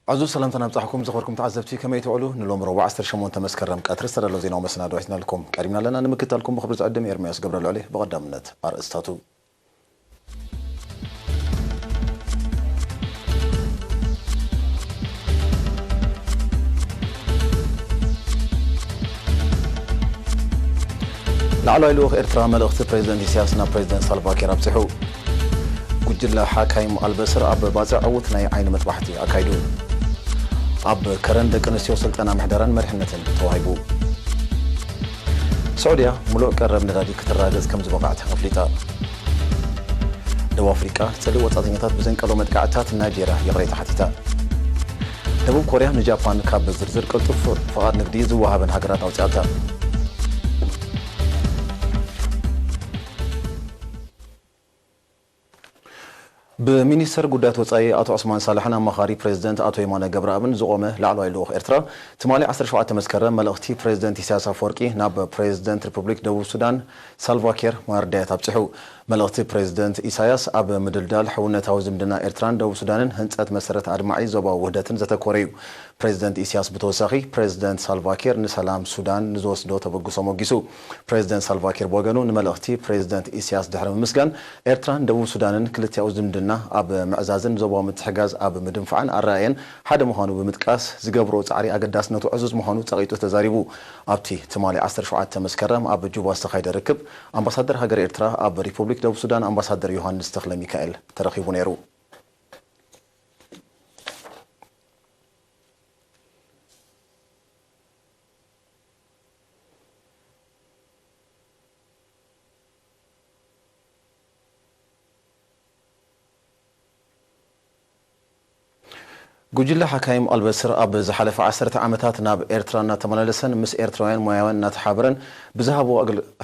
عزو سلام تنبصحكم زخوركم تعزبتي كما يتعلو نلوم ربع 18 تمسكرم قطر سرلو زيناو مسناد وحنا لكم قريبنا لنا نمكتلكم بخبر زعدم إرمياس قبرلو عليه بقدامنت أرستاتو لعلو إلوخ إرترا ملغت بريزيدنت سياسنا بريزيدنت سالفا كير أبصحو قجل حاكايم البصر أب بازع عوتنا عين مطبحتي أكايدو أب كرن دكنسيو سلطنا محدران مرحنتن توهيبو سعودية ملوء قرب نغادي كتراجز كم زبقعت أفليتا دو أفريقيا تسلي وطاطينيتات بزنقلو مدقعتات نيجيريا يغري تحتيتا دبوب كوريا نجابان كاب زرزر قلطف فقاد نقدي زوهابن هاجرات أوصيالتا بمينستر قدات وصاي اتو عثمان صالحنا مخاري بريزيدنت اتو يمانه قبرابن زقومه لعلو لوخ ارترا تمالي 17 مسكرم ملختي بريزيدنت إسياس أفورقي ناب بريزيدنت ريبوبليك دبوب السودان سالفا كير ماردات ابصحو ملختي بريزيدنت إسياس اب مدلدال حونتاو زمدنا ارتران دبوب السودان هنصت مسرت ادمعي زوبا وحدتن زتكوريو بريزيدنت إسياس بتوساخي بريزيدنت سالفا كير نسلام السودان نزوسدو تبغسو موغيسو بريزيدنت سالفا كير بوغانو نملختي بريزيدنت إسياس دحر مسكان ارتران دبوب السودان كلتياو زمدنا اب معزازن زوبا متحجاز اب مدنفعن الراين حدا مخانو بمتقاس زغبرو صعري اقداسنتو عزوز مخانو صقيتو تزاريبو ابتي تمالي 17 مسكرم اب جوبا استخايد ركب امباسادر هاجر ارترا اب ريبوبليك دبوب السودان امباسادر يوحنس تخله ميكائيل ترخيبو نيرو قجل حكايم البصر اب زحلف 10 عامات ناب إرترانا تمللسن مس إرتراوያን ሙያውን ናተሓብረን ብዝሃቦ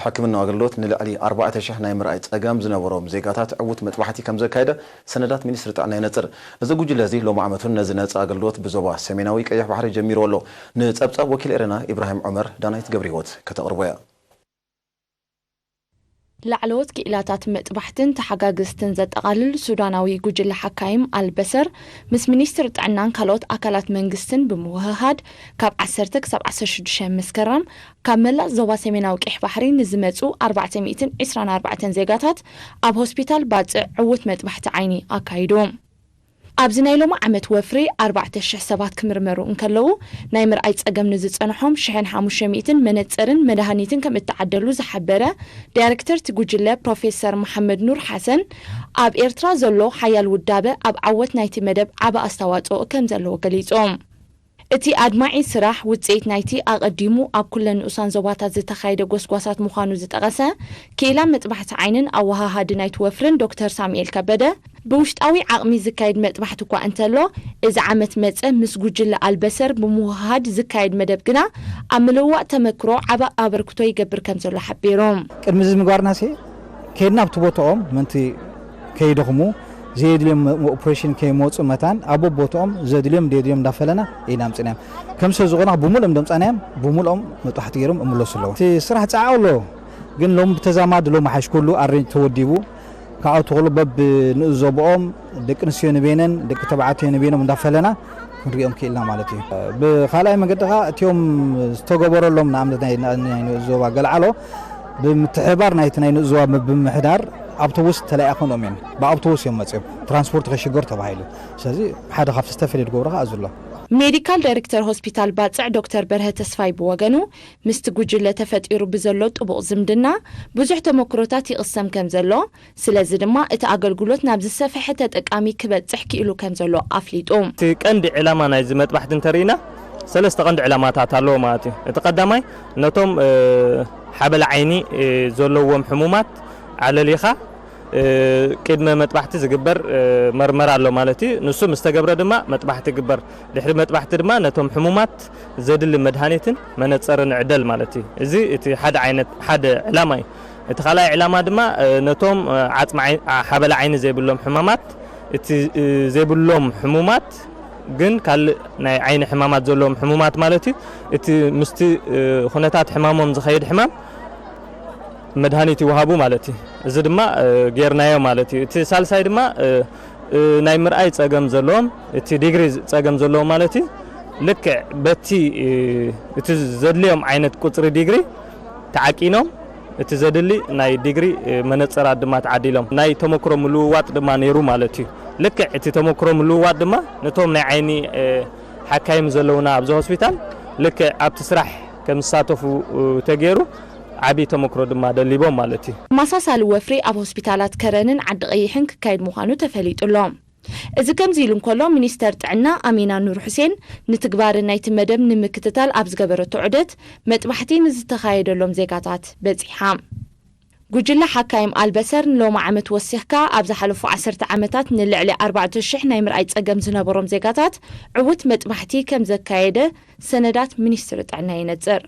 حكمنا አገልግሎት ንላዕሊ 4000 ናይ ምርኣይ ጸጋም ዝነበሮም ዜጋታት ዕውት መጥባሕቲ ከም ዘካይደ ሰነዳት ሚኒስትሪ ጥዕና ይነጽር እዚ ጉጅለ እዚ ሎም ዓመቱን ነዚ ነጻ አገልግሎት ብዞባ ሰሜናዊ ቀይሕ ባሕሪ ጀሚሩ ኣሎ ንጸብጻብ ወኪል ኤረና ኢብራሂም ዑመር ዳናይት ገብሪሆት ከተቅርቦያ لعلوت كإلاتات مطبحتن تحقاقستن زتقالل سوداناوي قجل حكايم البصر مس منيستر طعنان كالوت أكالات منغستن بموههاد كاب 16 مسكرم كاملا زوا سيميناو قيح بحري نزمصو 424 زيغاتات اب هوسبيتال باصع عوت مطبحت عيني اكايدوم أبزنايلوم عمت وفري 4000 سبات كمرمرو انكلو ناي مرأي ጸገም ንዝጸንሖም 1500 መነጽርን መድሃኒትን ከም እተዓደሉ ዝሓበረ ዳይሬክተር ትጉጅለ ፕሮፌሰር መሐመድ ኑር ሐሰን ኣብ ኤርትራ ዘሎ ሓያል ውዳበ ኣብ ዓወት ናይቲ መደብ ዓበ ኣስተዋጽኦ ከም ዘለዎ ገሊጾም እቲ ኣድማዒ ስራሕ ውጽኢት ናይቲ ኣቀዲሙ ኣብ ኩለን ንኡሳን ዞባታት ዝተኻይደ ጎስጓሳት ምዃኑ ዝጠቐሰ ኬላ መጥባሕቲ ዓይንን ኣወሃሃድ ናይቲ ወፍርን ዶክተር ሳሙኤል ከበደ بوشتاوي عقمي زكايد مطبحت كو انتلو اذا عمت مصه مس ጉጅለ البصر بموهاد زكايد مدبغنا املوا تمكرو عبا ابركتو يغبر كم زلو حبيروم قدمز مغارنا سي كيدنا بتبوتوم منتي كيدخمو زيدلم اوبريشن كيموص متان ابو بوتوم زيدلم ديدلم دافلنا اينام صنام كم سوزغنا بمولم دمصانام بمولم مطحت يرم املوسلو سي سرح صاعولو ግን ሎም ተዛማድ ሎም ሓሽ ኩሉ አሬንጅ ተወዲቡ ካው ተغلو በብ ንዞቦም ደቅንስዮ ንቤነን ደቅ ተባዓትዮ ንቤነም እንዳፈለና ክንሪኦም ከኢልና ማለት እዩ ብኻላይ መንገድኻ እቲዮም ዝተገበረሎም ንኣምነት ናይ ንዞባ ገልዓሎ ብምትሕባር ናይቲ ናይ ንዞባ ብምሕዳር አውቶቡስ ተላይኹኖም ያን በአውቶቡስ እዮም መጽኦም ትራንስፖርት ከሽገር ተባሂሉ ስለዚ ሓደ ካፍ ዝተፈልየ ድገብረኻ ኣዝሎ ሜዲካል ዳይሬክተር ሆስፒታል ባጽዕ ዶክተር በርሀ ተስፋይ በወገኑ ምስት ጉጅለ ተፈጢሩ ብዘሎ ጥቡቅ ዝምድና ብዙሕ ተመክሮታት ይቅሰም ከም ዘሎ ስለዚ ድማ እቲ አገልግሎት ናብ ዝሰፈሐ ተጠቃሚ ክበጽሕ ክኢሉ ከም ዘሎ አፍሊጦም እቲ ቀንዲ ዕላማ ናይ ዝመጥባሕት እንተሪና ሰለስተ ቀንዲ ዕላማታት ኣለዎ ማለት እዩ እቲ ቀዳማይ ነቶም ሓበል ዓይኒ ዘለዎም ሕሙማት علليخا كدمة مطبحتي زجبر مرمر على مالتي نصو مستجبر دما مطبحتي جبر دحر مطبحتي دما نتهم حمومات زاد اللي مدهانيتن ما نتصرن عدل مالتي زي حد عينت حد علامة تخلى علامة دما نتهم عتم حبل عين زي بلهم حمامات زي بلهم حمومات جن كل عين حمامات زلهم حمومات مالتي مستي خناتات حمامهم زخيد حمام مدهانيتي وهابو مالتي زدما غيرنايو مالتي تي سالساي دما ናይ ምርኣይ ጸገም ዘለዎም እቲ ዲግሪ ጸገም ዘለዎም ማለት እዩ ልክዕ በቲ እቲ ዘድልዮም ዓይነት ቁጽሪ ዲግሪ ተዓቂኖም እቲ ዘድሊ ናይ ዲግሪ መነጽራት ድማ ተዓዲሎም ናይ ተመክሮ ምልውዋጥ ድማ ነይሩ ማለት እዩ ልክዕ እቲ ተመክሮ ምልውዋጥ ድማ ነቶም ናይ ዓይኒ ሓካይም ዘለውና ኣብዚ ሆስፒታል ልክዕ ኣብቲ ስራሕ ከም ዝሳተፉ ተገይሩ ዓቢ ተመክሮ ድማ ደሊቦም ማለት እዩ ማሳሳሊ ወፍሪ ኣብ ሆስፒታላት ከረንን ዓዲ ቀይሕን ክካየድ ምዃኑ ተፈሊጡሎም እዚ ከምዚ ኢሉ እንከሎ ሚኒስተር ጥዕና ኣሚና ኑር ሁሴን ንትግባር ናይቲ መደብ ንምክትታል ኣብ ዝገበረቶ ዑደት መጥባሕቲ ንዝተኻየደሎም ዜጋታት በፂሓ ጉጅለ ሓካይም ኣልበሰር ሎማ ዓመት ወሲኽካ ኣብ ዝሓለፉ 10 ዓመታት ንልዕሊ 4000 ናይ ምርኣይ ጸገም ዝነበሮም ዜጋታት ዕውት መጥባሕቲ ከም ዘካየደ ሰነዳት ሚኒስትሪ ጥዕና ይነጽር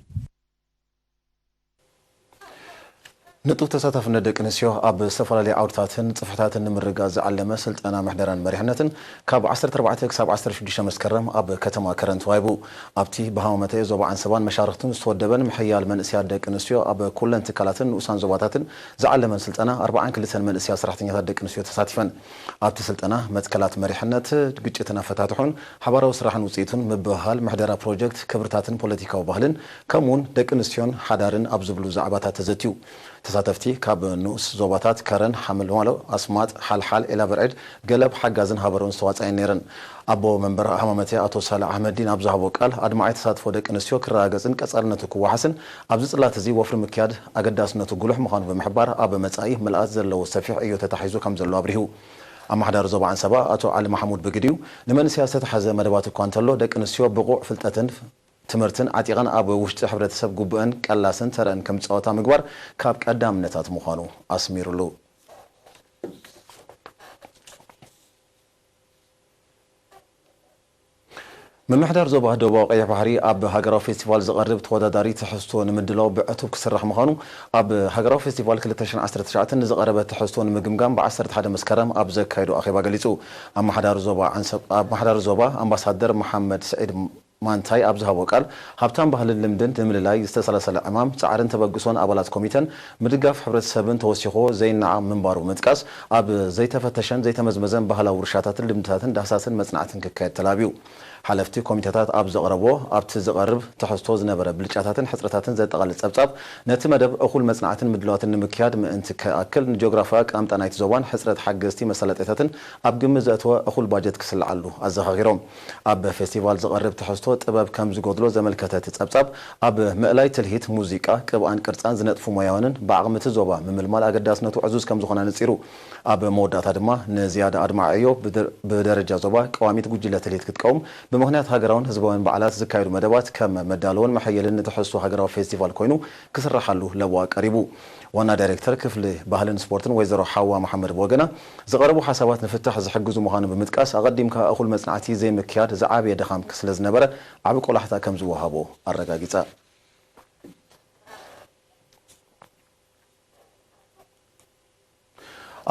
ንጡፍ ተሳታፍነት ደቂ ኣንስትዮ ኣብ ዝተፈላለዩ ዓውድታትን ጽፍሕታትን ንምርጋዝ ዝዓለመ ስልጠና ምሕደራን መሪሕነትን ካብ 14 ክሳብ 16 መስከረም ኣብ ከተማ ከረን ተዋሂቡ ኣብቲ ብሃመመተ ዞባ አንሰባን መሻርክትን ዝተወደበን ምሕያል መንእስያት ደቂ ኣንስትዮ ኣብ ኩለን ትካላትን ንኡሳን ዞባታትን ዝዓለመን ስልጠና 42 መንእስያት ሰራሕተኛታት ደቂ ኣንስትዮ ተሳቲፈን ኣብቲ ስልጠና መትከላት መሪሕነት ግጭትን ኣፈታትሑን ሓባራዊ ስራሕን ውፅኢቱን ምብህሃል ምሕደራ ፕሮጀክት ክብርታትን ፖለቲካዊ ባህልን ከምኡውን ደቂ ኣንስትዮን ሓዳርን ኣብ ዝብሉ ዛዕባታት ተዘትዩ ተሳተፍቲ ካብ ንኡስ ዞባታት ከረን ሓመልማሎ ኣስማጥ ሓልሓል ኤላ ብርዒድ ገለብ ሓጋዝን ሃበሮን ዝተዋጻየን ነይረን ኣቦ መንበር ሃማመቴ ኣቶ ሳላ ኣሕመዲን ኣብ ዝሃቦ ቃል ኣድማዓይ ተሳትፎ ደቂ ኣንስትዮ ክረጋገፅን ቀጻልነቱ ክዋሓስን ኣብዚ ጽላት እዚ ወፍሪ ምክያድ ኣገዳስነቱ ጉልሕ ምዃኑ ብምሕባር ኣብ መጻኢ ምልኣት ዘለዎ ሰፊሕ እዩ ተታሒዙ ከም ዘሎ ኣብሪሁ ኣማሕዳር ዞባ አንሰባ ኣቶ ዓሊ ማሕሙድ ብግዲዩ ንመንእስያት ዝተተሓዘ መደባት እኳ እንተሎ ደቂ ኣንስትዮ ብቑዕ ፍልጠትን ትምህርትን ዓጢቐን ኣብ ውሽጢ ሕብረተሰብ ጉብአን ቀላስን ተረአን ከም ጸወታ ምግባር ካብ ቀዳምነታት ምዃኑ ኣስሚሩሉ ምምሕዳር ዞባ ደቡባዊ ቀይሕ ባሕሪ ኣብ ሃገራዊ ፌስቲቫል ዝቐርብ ተወዳዳሪ ትሕዝቶ ንምድላው ብዕቱብ ክስራሕ ምዃኑ ኣብ ሃገራዊ ፌስቲቫል 2019 ንዝቐረበ ትሕዝቶ ንምግምጋም ብ11 መስከረም ኣብ ዘካየዱ ኣኼባ ገሊጹ ኣማሕዳር ዞባ ኣምባሳደር መሐመድ ሰዒድ ማንታይ ኣብ ዝሃቦ ቃል ሃብታም ባህልን ልምድን ንምልላይ ዝተሰለሰለ ዕማም ጻዕርን ተበግሶን ኣባላት ኮሚተን ምድጋፍ ሕብረተሰብን ተወሲኾ ዘይናዓ ምንባሩ ምጥቃስ ኣብ ዘይተፈተሸን ዘይተመዝመዘን ባህላዊ ውርሻታትን ልምድታትን ዳህሳስን መጽናዕትን ክካየድ ተላብዩ ሓለፍቲ ኮሚቴታት ኣብ ዘቕረቦ ኣብቲ ዝቐርብ ትሕዝቶ ዝነበረ ብልጫታትን ሕፅረታትን ዘጠቓልል ጸብጻብ ነቲ መደብ እኹል መጽናዕትን ምድለዋትን ንምክያድ ምእንቲ ከኣክል ንጂኦግራፊያዊ ቃምጣ ናይቲ ዞባን ሕፅረት ሓገዝቲ መሰለጤታትን ኣብ ግምት ዘእተወ እኹል ባጀት ክስልዓሉ ኣዘኻኺሮም ኣብ ፌስቲቫል ዝቐርብ ትሕዝቶ ጥበብ ከም ዝጎድሎ ዘመልከተ ጸብጻብ ኣብ ምእላይ ትልሂት ሙዚቃ ቅብኣን ቅርጻን ዝነጥፉ ሞያውንን ብዓቕሚ እቲ ዞባ ምምልማል ኣገዳስነቱ ዕዙዝ ከም ዝኾነ ነጺሩ ኣብ መወዳእታ ድማ ንዝያዳ ኣድማዕዮ ብደረጃ ዞባ ቀዋሚት ጉጅለ ትልሂት ክትቀውም ብምኽንያት ሃገራውን ህዝባውን በዓላት ዝካየዱ መደባት ከም መዳለውን መሐየልን ንትሕዝቶ ሃገራዊ ፌስቲቫል ኮይኑ ክስራሓሉ ለዋ ቀሪቡ ዋና ዳይሬክተር ክፍሊ ባህልን ስፖርትን ወይዘሮ ሓዋ መሐመድ ወገና ዝቐረቡ ሓሳባት ንፍታሕ ዝሕግዙ ምዃኑ ብምጥቃስ ኣቐዲምካ እኹል መጽናዕቲ ዘይምክያድ ዝዓበየ ደኻም ስለ ዝነበረ ዓብ ቆላሕታ ከም ዝወሃቦ ኣረጋጊጻ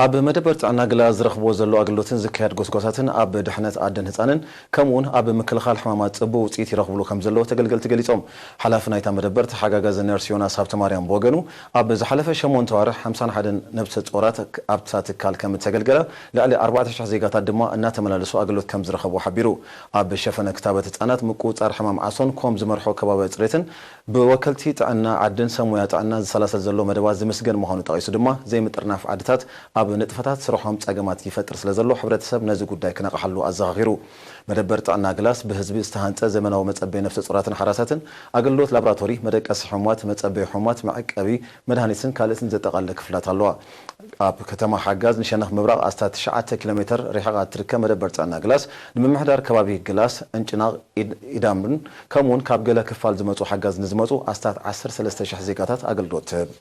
ኣብ መደበር ጥዕና ግላ ዝረኽቦ ዘሎ ኣገልግሎትን ዝካየድ ጎስጓሳትን ኣብ ድሕነት ኣደን ህፃንን ከምኡውን ኣብ ምክልኻል ሕማማት ጽቡቕ ውፅኢት ይረኽብሉ ከም ዘለዎ ተገልገልቲ ገሊፆም ሓላፊ ናይታ መደበር ተሓጋጋዚ ነርስ ዮናስ ሃብተማርያም ብወገኑ ኣብ ዝሓለፈ 8 ወርሕ 51 ነብሰ ጾራት ኣብታ ትካል ከም ተገልገለ ልዕሊ 4000 ዜጋታት ድማ እናተመላለሱ ኣገልግሎት ከም ዝረኸቡ ሓቢሩ ኣብ ሸፈነ ክታበት ህፃናት ምቁፅጻር ሕማም ዓሶን ከም ዝመርሖ ከባቢ ፅሬትን ብወከልቲ ጥዕና ዓድን ሰሙያ ጥዕና ዝሰላሰል ዘሎ መደባት ዝምስገን ምዃኑ ጠቒሱ ድማ ዘይምጥርናፍ ዓድታት ኣብ ንጥፈታት ስርሖም ጸገማት ይፈጥር ስለዘሎ ሕብረተሰብ ነዚ ጉዳይ ክነቕሓሉ ኣዘኻኺሩ መደበር ጥዕና ግላስ ብህዝቢ ዝተሃንጸ ዘመናዊ መጸበይ ነፍሰ ጾራትን ሓራሳትን ኣገልግሎት ላቦራቶሪ መደቀሲ ሕሙማት መጸበይ ሕሙማት መዐቀቢ መድሃኒትን ካልእትን ዘጠቓለለ ክፍላት ኣለዋ ኣብ ከተማ ሓጋዝ ንሸነኽ ምብራቕ ኣስታት 9 ኪሎ ሜትር ሪሕቓ ትርከብ መደበር ጥዕና ግላስ ንምምሕዳር ከባቢ ግላስ እንጭናቕ ኢዳምን ከምኡውን ካብ ገለ ክፋል ዝመፁ ሓጋዝ ንዝመፁ ኣስታት 13000 ዜጋታት ኣገልግሎት ትህብ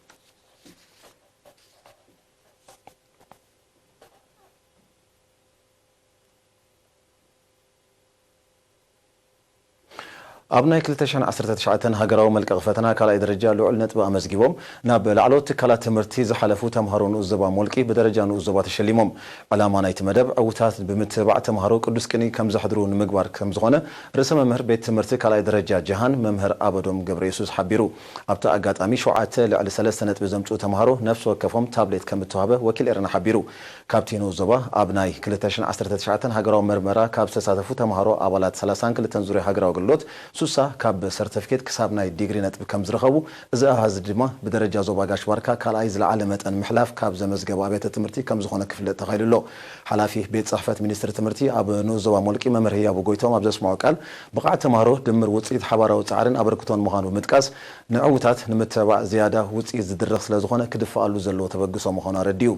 أبناء كلتشان 19 هاجروا ملك غفتنا كلا درجة لعل نتبع مزجبهم ناب العلوت كلا تمرتيز حلفوا تمهرون الزبا ملكي بدرجة الزبات الشليمهم على ما نيت مدب عوتات بمتبع تمهروا قدس كني كم زحدرون مقبار كم زغنة رسم ممهر بيت تمرتي كلا درجة جهان ممهر أبدهم قبر يسوس حبيرو أبتا أجات أمي شوعات لعل 3 سنة بزمتو تمهروا نفس وكفهم تابلت كم التهابة وكل إرنا حبيرو كابتن الزبا أبناء كلتشان 19 هاجروا مرمرة كابس ساتفوا تمهروا أولاد 3 كل تنزوري هاجروا قلوت سوسا كاب سيرتيفيكيت كسابناي ديغري نتب كم زرخبو اذا هاز دما بدرجه زوباغاش واركا كالاي زلعلمت ان محلاف كاب زمزغب ابيت تمرتي كم زخونه كفل تخيللو حلافي بيت صحفه مينستر تمرتي اب نوزوا ملقي ممر هي ابو غويتوم اب زسمعوا قال بقعه تمارو دمر وصيت حبارو صعرن ابركتون مخانو متقاس نعوتات نمتبع زياده وصيت زدرخ سلا زخونه كدفالو زلو تبغسو مخانو رديو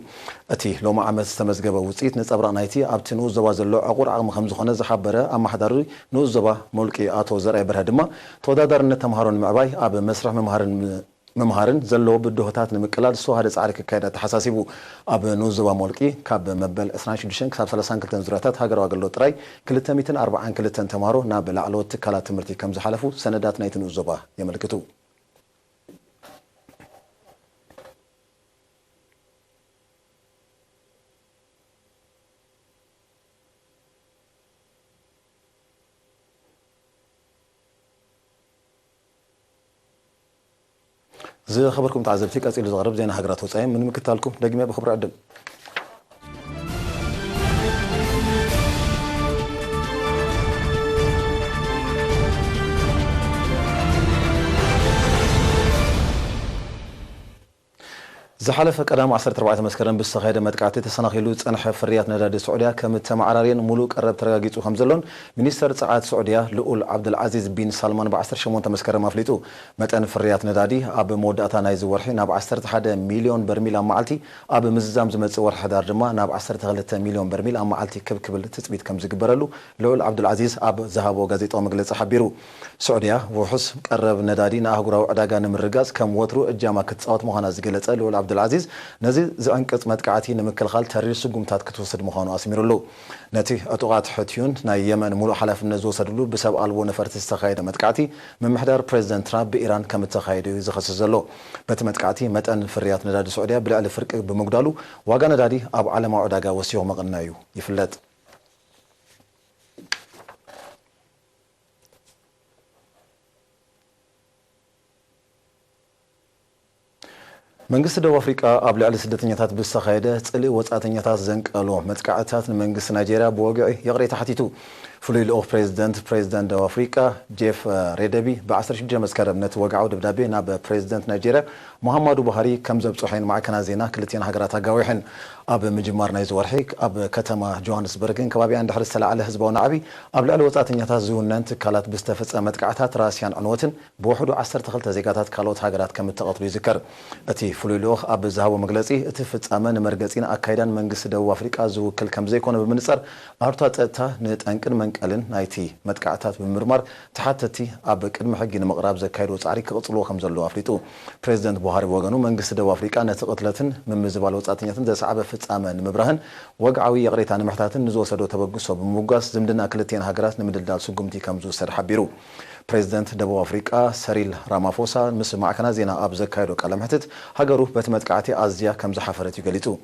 اتي لو ما عمل تمزغبه وصيت نصبرا نايتي ابتنو زوا زلو عقور عقم خم زخونه زحبره اما حضر نوزوا ملقي اتو زرع برهدما تودادرنا تمهرون معباي اب مسرح ممهرن زلو بدهوتات نمقلال سو هذا صارك كايدا تحساسيبو اب نوزوا مولقي كاب مبل 12 كساب 30 كلتن زراتات هاجر واغلو طراي 240 كلتن تمهرو ناب لعلوت كلا تمرتي كم زحلفو سندات نايت نوزوا يملكتو زي خبركم تعزبتي قصيل زغرب زينا هاجرات وصايم من مكتالكم دغمي بخبر عدم زحلف قدام 14 مسكرن بسخايده مدقعته تسنخيلو صنح فريات نداد سعوديا كم تمعرارين ملو قرب ترغاغيصو خمزلون منستر صعاد سعوديا لؤول عبد العزيز بن سلمان ب 18 مسكرن مافليتو متن فريات ندادي اب موداتا نايز ورحي ناب 11 مليون برميل معلتي اب مززام زمص ورح دار دما ناب 12 مليون برميل معلتي كبكبل تثبيت كم زغبرلو لؤول عبد العزيز اب ذهبو غازيطو مغلص حبيرو سعوديا وحس قرب ندادي ناهغراو عداغا نمرغاز كم وترو اجاما كتصاوت مخانا زغلص لؤول عبد العزيز نزي زانقص مدقعتي نمكلخال ترير سغمتات كتوسد مخانو اسميرلو نتي اطقات حتيون نا يمن مولو حلفنا زوسدلو بسب البو نفرت استخايده مدقعتي من محضر بريزيدنت ترامب بايران كم تخايده يزخصزلو بتمدقعتي متن فريات نداد سعوديا بلعل فرق بمقدالو واغا ندادي اب عالم عداغا وسيو مقنايو يفلط መንግስት ደቡብ አፍሪካ ኣብ ልዕሊ ስደተኛታት ብዝተኻየደ ጽልኢ ወጻእተኛታት ዘንቀሎ መጥቃዕትታት ንመንግስት ናይጄርያ ብወግዒ የቕሬታ ሓቲቱ ፍሉይ ልኡኽ ፕሬዚደንት ደቡብ አፍሪካ ጄፍ ሬደቢ ብ16 መስከረም ነቲ ወግዓዊ ደብዳቤ ናብ ፕሬዚደንት ናይጄርያ ሙሐመዱ ቡሃሪ ከም ዘብፅሑን ማዕከና ዜና ክልቲአን ሃገራት ኣጋዊሕን ኣብ ምጅማር ናይ ዝወርሒ ኣብ ከተማ ጆሃንስበርግን ከባቢያ እንድሕር ዝተላዕለ ህዝባዊ ናዕቢ ኣብ ልዕሊ ወጻእተኛታት ዝውነን ትካላት ብዝተፈፀመ መጥቃዕታት ራስያን ዕንወትን ብውሕዱ 12 ዜጋታት ካልኦት ሃገራት ከም እተቐትሉ ይዝከር እቲ ፍሉይ ልኡኽ ኣብ ዝሃቦ መግለፂ እቲ ፍጻመ ንመርገፂን ኣካይዳን መንግስቲ ደቡብ አፍሪካ ዝውክል ከም ዘይኮነ ብምንጻር ኣርቷ ፀጥታ ንጠንቅን መንቀልን ናይቲ መጥቃዕታት ብምርማር ተሓተቲ ኣብ ቅድሚ ሕጊ ንምቕራብ ዘካይድዎ ጻዕሪ ክቕፅልዎ ከም ዘለዎ ኣፍሊጡ ፕሬዚደንት ቡሃሪ ወገኑ መንግስቲ ደቡብ አፍሪካ ነቲ ቅትለትን ምምዝባል ወጻእተኛትን ዘሰዓበ ፍጻመ ንምብራህን ወግዓዊ የቕሬታ ንምሕታትን ንዝወሰዶ ተበግሶ ብምውጋስ ዝምድና ክልቲአን ሃገራት ንምድልዳል ስጉምቲ ከም ዝውሰድ ሓቢሩ ፕሬዚደንት ደቡብ አፍሪካ ሰሪል ራማፎሳ ምስ ማዕከና ዜና ኣብ ዘካየዶ ቃለ መሕትት ሃገሩ በቲ መጥቃዕቲ ኣዝያ ከም ዝሓፈረት ይገሊጹ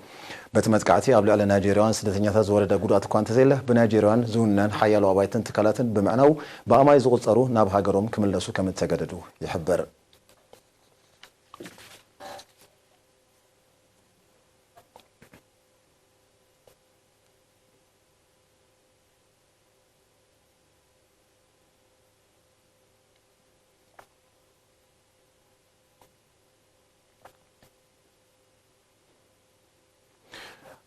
በቲ መጥቃዕቲ ኣብ ልዕሊ ናይጄርያውያን ስደተኛታት ዝወረደ ጉድኣት እኳ እንተዘየለ ብናይጄርያውያን ዝውነን ሓያሎ ኣባይትን ትካላትን ብምዕናው ብኣማይ ዝቑፀሩ ናብ ሃገሮም ክምለሱ ከም እተገደዱ ይሕበር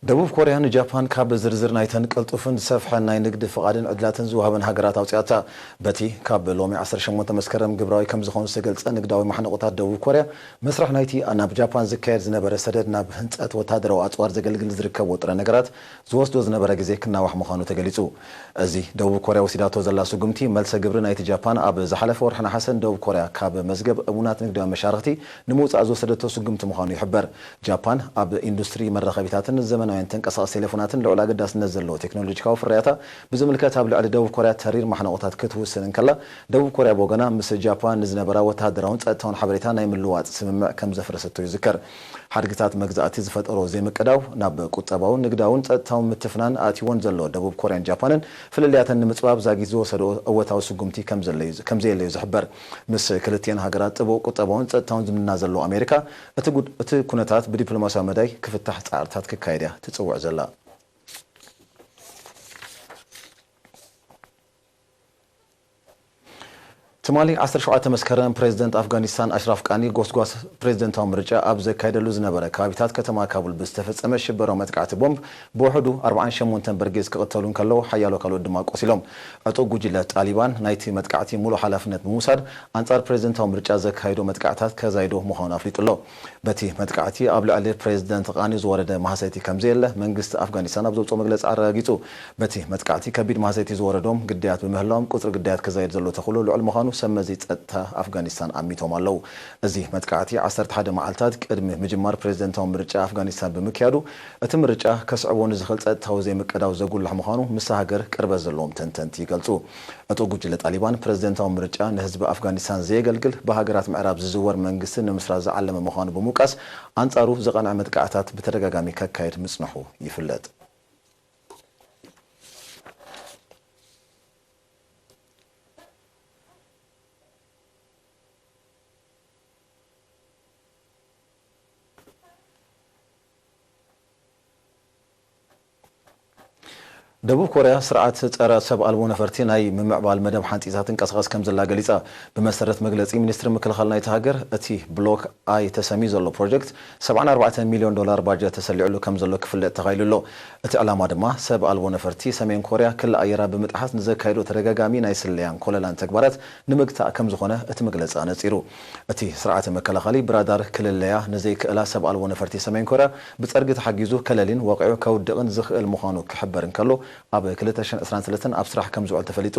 ደቡብ ኮሪያ ንጃፓን ካብ ዝርዝር ናይተን ቅልጡፍን ሰፍሐን ናይ ንግዲ ፍቓድን ዕድላትን ዝወሃበን ሃገራት ኣውፅያታ በቲ ካብ ሎሚ 18 መስከረም ግብራዊ ከም ዝኾኑ ዝተገልጸ ንግዳዊ ማሕነቆታት ደቡብ ኮሪያ መስራሕ ናይቲ ናብ ጃፓን ዝካየድ ዝነበረ ሰደድ ናብ ህንፀት ወታደራዊ ኣፅዋር ዘገልግል ዝርከብ ወጥረ ነገራት ዝወስዶ ዝነበረ ግዜ ክናዋሕ ምዃኑ ተገሊጹ እዚ ደቡብ ኮሪያ ወሲዳቶ ዘላ ስጉምቲ መልሰ ግብሪ ናይቲ ጃፓን ኣብ ዝሓለፈ ወርሒ ነሓሰ ደቡብ ኮሪያ ካብ መዝገብ እሙናት ንግዳዊ መሻርክቲ ንምውፃእ ዝወሰደቶ ስጉምቲ ምዃኑ ይሕበር ጃፓን ኣብ ኢንዱስትሪ መራኸቢታትን ዘመናዊ ዘመናውያን ተንቀሳቃሲ ቴሌፎናትን ልዑል ኣገዳስነት ዘለዎ ቴክኖሎጂካዊ ፍርያታ ብዝምልከት ኣብ ልዕሊ ደቡብ ኮርያ ተሪር ማሕነቆታት ክትውስን እንከላ ደቡብ ኮርያ ብወገና ምስ ጃፓን ንዝነበራ ወተሃደራውን ጸጥታውን ሓበሬታ ናይ ምልዋጥ ስምምዕ ከም ዘፍረሰቶ ይዝከር ሓድግታት መግዛእቲ ዝፈጠሮ ዘይምቅዳው ናብ ቁጠባውን ንግዳውን ጸጥታውን ምትፍናን ኣትይዎን ዘሎ ደቡብ ኮርያን ጃፓንን ፍልልያተን ንምጽባብ ዛጊት ዝወሰዶ እወታዊ ስጉምቲ ከም ዘየለዩ ዝሕበር ምስ ክልቲአን ሃገራት ጥቡቅ ቁጠባውን ጸጥታውን ዝምና ዘሎ ኣሜሪካ እቲ ኩነታት ብዲፕሎማስያዊ መዳይ ክፍታሕ ጻዕርታት ክካየድ እያ ትጽውዕ ዘላ ትማሊ 17 መስከረም ፕሬዝደንት ኣፍጋኒስታን ኣሽራፍ ቃኒ ጎስጓስ ፕሬዝደንታዊ ምርጫ ኣብ ዘካየደሉ ዝነበረ ከባቢታት ከተማ ካቡል ብዝተፈጸመ ሽበራዊ መጥቃዕቲ ቦምብ ብውሕዱ 48 በርጌዝ ክቕተሉ እንከለዉ ሓያሎ ካልኦት ድማ ቆሲሎም ዕጡቅ ጉጅለ ጣሊባን ናይቲ መጥቃዕቲ ሙሉእ ሓላፍነት ብምውሳድ ኣንጻር ፕሬዝደንታዊ ምርጫ ዘካየዶ መጥቃዕታት ከዛይዶ ምዃኑ ኣፍሊጡሎ በቲ መጥቃዕቲ ኣብ ልዕሊ ፕሬዝደንት ቃኒ ዝወረደ ማህሰይቲ ከምዘየለ መንግስቲ ኣፍጋኒስታን ኣብ ዘውፅኦ መግለፂ ኣረጋጊጹ በቲ መጥቃዕቲ ከቢድ ማህሰይቲ ዝወረዶም ግዳያት ብምህላዎም ቁፅሪ ግዳያት ከዛይድ ዘሎ ተኽእሎ ልዑል ምዃኑ ሰመዚ ጸጥታ ኣፍጋኒስታን ኣሚቶም ኣለው እዚ መጥቃዕቲ 11 መዓልታት ቅድሚ ምጅማር ፕሬዝደንታዊ ምርጫ ኣፍጋኒስታን ብምክያዱ እቲ ምርጫ ከስዕቦ ንዝኽእል ጸጥታዊ ዘይምቅዳው ዘጉልሕ ምዃኑ ምስ ሃገር ቅርበት ዘለዎም ተንተንቲ ይገልጹ ዕጡቅ ጉጅለ ጣሊባን ፕሬዝደንታዊ ምርጫ ንህዝቢ ኣፍጋኒስታን ዘየገልግል ብሃገራት ምዕራብ ዝዝወር መንግስቲ ንምስራት ዝዓለመ ምዃኑ ብምውቃስ ኣንጻሩ ዘቐንዐ መጥቃዕታት ብተደጋጋሚ ከካየድ ምጽንሑ ይፍለጥ ደቡብ ኮርያ ስርዓት ጸረ ሰብ ኣልቦ ነፈርቲ ናይ ምምዕባል መደብ ሓንጢታት እንቀሳቐስ ከም ዘላ ገሊጻ ብመሰረት መግለጺ ሚኒስትሪ ምክልኻል ናይቲ ሃገር እቲ ብሎክ ኣይ ተሰሚዩ ዘሎ ፕሮጀክት 74 ሚልዮን ዶላር ባጀት ተሰሊዑሉ ከም ዘሎ ክፍለጥ ተኻኢሉሎ እቲ ዕላማ ድማ ሰብ ኣልቦ ነፈርቲ ሰሜን ኮርያ ክልል ኣየራ ብምጥሓስ ንዘካይዶ ተደጋጋሚ ናይ ስለያን ኮለላን ተግባራት ንምግታእ ከም ዝኾነ እቲ መግለጺ ኣነጺሩ እቲ ስርዓት መከላኸሊ ብራዳር ክልለያ ንዘይክእላ ሰብ ኣልቦ ነፈርቲ ሰሜን ኮርያ ብጸርጊ ተሓጊዙ ከለሊን ወቂዑ ከውድቕን ዝኽእል ምዃኑ ክሕበር እንከሎ ኣብ 2023 ኣብ ስራሕ ከም ዝውዕል ተፈሊጡ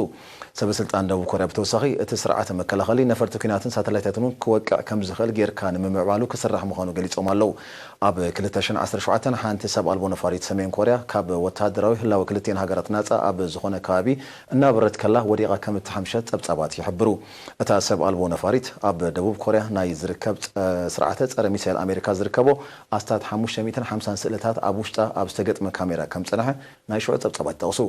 ሰበስልጣን ደቡብ ኮርያ ብተወሳኺ እቲ ስርዓት መከላኸሊ ነፈርቲ ኩናትን ሳተላይታትን ክወቅዕ ከም ዝኽእል ጌርካ ንምምዕባሉ ክስራሕ ምዃኑ ገሊጾም ኣለው ኣብ 2017 ሓንቲ ሰብ ኣልቦ ነፋሪት ሰሜን ኮርያ ካብ ወተሃደራዊ ህላዊ ክልቲአን ሃገራት ናጻ ኣብ ዝኾነ ከባቢ እናበረት ከላ ወዲቓ ከም እትሓምሸት ጸብጻባት ይሕብሩ እታ ሰብ ኣልቦ ነፋሪት ኣብ ደቡብ ኮርያ ናይ ዝርከብ ስርዓተ ጸረ ሚሳኤል ኣሜሪካ ዝርከቦ ኣስታት 550 ስእልታት ኣብ ውሽጣ ኣብ ዝተገጥመ ካሜራ ከም ጽንሐ ናይ ሽዑ ጸብጻባት ጠቕሱ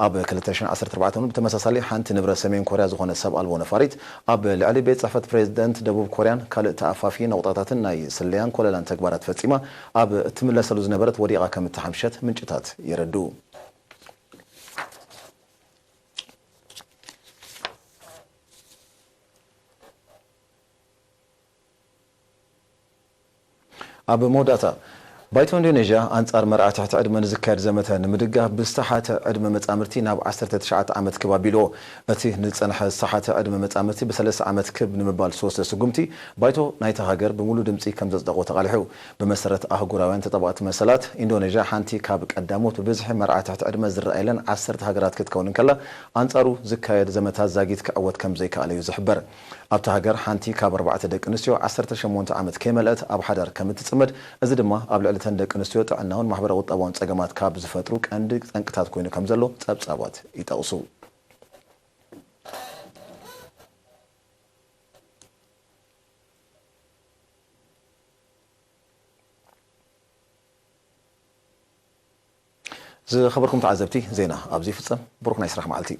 ኣብ 2014 ብተመሳሳሊ ሓንቲ ንብረት ሰሜን ኮርያ ዝኾነ ሰብ ኣልቦ ነፋሪት ኣብ ልዕሊ ቤት ጽሕፈት ፕሬዝደንት ደቡብ ኮርያን ካልእ ተኣፋፊ ነቑጣታትን ናይ ስለያን ኮለላን ተግባራት ፈጺማ ኣብ እትምለሰሉ ዝነበረት ወዲቓ ከም እትሓምሸት ምንጭታት የረድኡ ኣብ መወዳእታ ባይቶ ኢንዶኔዥያ ኣንጻር መርዓቲ ትሕቲ ዕድመ ንዝካየድ ዘመተ ንምድጋፍ ብዝተሓተ ዕድመ መጻምርቲ ናብ 19 ዓመት ክብ ኣቢልዎ እቲ ንጸንሐ ዝተሓተ ዕድመ መጻምርቲ ብ3 ዓመት ክብ ንምባል 3 ስጉምቲ ባይቶ ናይቲ ሃገር ብምሉእ ድምፂ ከም ዘጽደቆ ተቓሊሑ ብመሰረት ኣህጉራውያን ተጠባቕቲ መሰላት ኢንዶኔዥያ ሓንቲ ካብ ቀዳሞት ብብዝሒ መርዓቲ ትሕቲ ዕድመ ዝረኣየለን 10 ሃገራት ክትከውን እንከላ ኣንጻሩ ዝካየድ ዘመታት ዛጊት ክዕወት ከም ዘይከኣለ እዩ ዝሕበር ኣብቲ ሃገር ሓንቲ ካብ 4 ደቂ ኣንስትዮ 18 ዓመት ከይመልአት ኣብ ሓዳር ከም እትጽመድ እዚ ድማ ኣብ ልዕሊ ተን ደቂ ኣንስትዮ ጥዕናውን ማሕበራዊ ቁጠባውን ጸገማት ካብ ዝፈጥሩ ቀንዲ ጠንቅታት ኮይኑ ከም ዘሎ ጸብጻባት ይጠቕሱ ዝኸበርኩም ተዓዘብቲ ዜና ኣብዚ ፍጸም ብሩኽ ናይ ስራሕ መዓልቲ